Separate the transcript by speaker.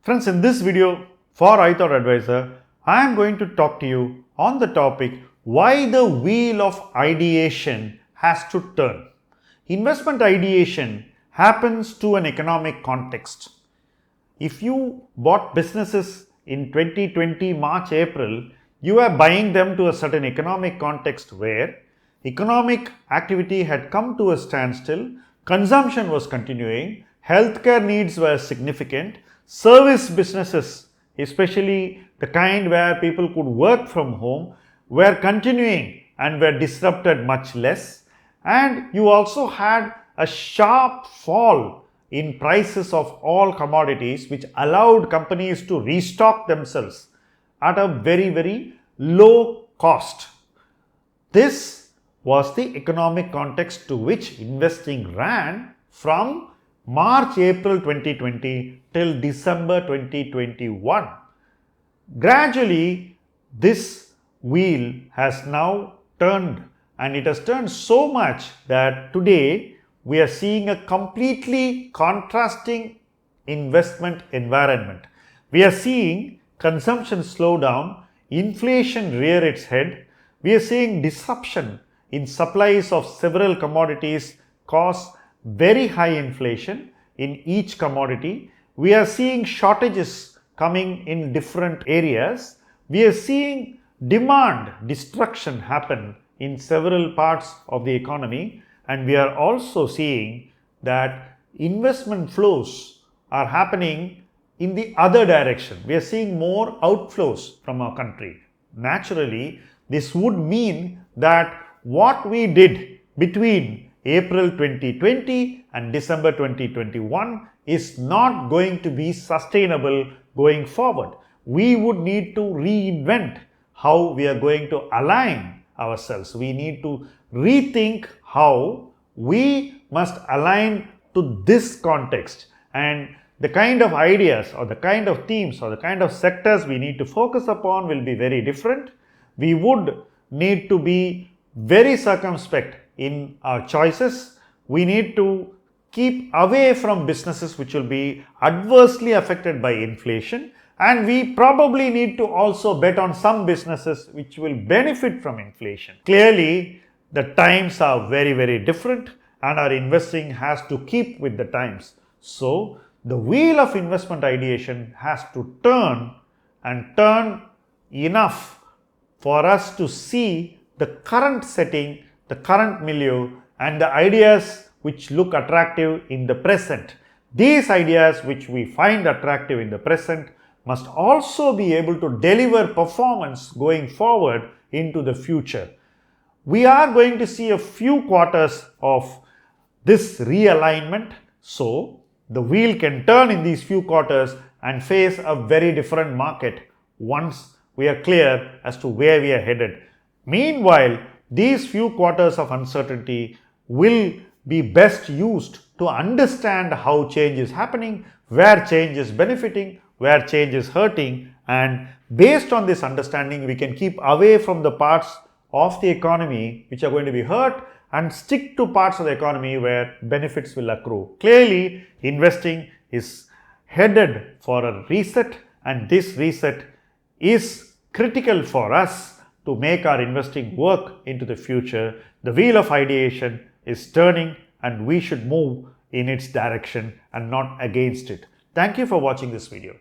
Speaker 1: Friends, in this video for iThought Advisor, I am going to talk to you on the topic why the wheel of ideation has to turn. Investment ideation happens to an economic context. If you bought businesses in 2020 March, April, you are buying them to a certain economic context where economic activity had come to a standstill, consumption was continuing, healthcare needs were significant, service businesses, especially the kind where people could work from home, were continuing and were disrupted much less. And you also had a sharp fall in prices of all commodities, which allowed companies to restock themselves at a very low cost. This was the economic context to which investing ran from March, April 2020 till December 2021. Gradually, this wheel has now turned, and it has turned so much that today we are seeing a completely contrasting investment environment. We are seeing consumption slow down, inflation rear its head. We are seeing disruption in supplies of several commodities cause very high inflation in each commodity. We are seeing shortages coming in different areas. We are seeing demand destruction happen in several parts of the economy, and we are also seeing that investment flows are happening in the other direction. We are seeing more outflows from our country. Naturally, this would mean that what we did between April 2020 and December 2021 is not going to be sustainable going forward. We would need to reinvent how we are going to align ourselves. We need to rethink how we must align to this context, and the kind of ideas or the kind of themes or the kind of sectors we need to focus upon will be very different. We would need to be very circumspect in our choices. We need to keep away from businesses which will be adversely affected by inflation, and we probably need to also bet on some businesses which will benefit from inflation. Clearly, the times are very different, and our investing has to keep with the times. So, the wheel of investment ideation has to turn, and turn enough for us to see the current setting, the current milieu, and the ideas which look attractive in the present. These ideas which we find attractive in the present must also be able to deliver performance going forward into the future. We are going to see a few quarters of this realignment, so the wheel can turn in these few quarters and face a very different market once we are clear as to where we are headed. Meanwhile, these few quarters of uncertainty will be best used to understand how change is happening, where change is benefiting, where change is hurting, and based on this understanding, we can keep away from the parts of the economy which are going to be hurt and stick to parts of the economy where benefits will accrue. Clearly, investing is headed for a reset, and this reset is critical for us to make our investing work into the future. The wheel of ideation is turning, and we should move in its direction and not against it. Thank you for watching this video.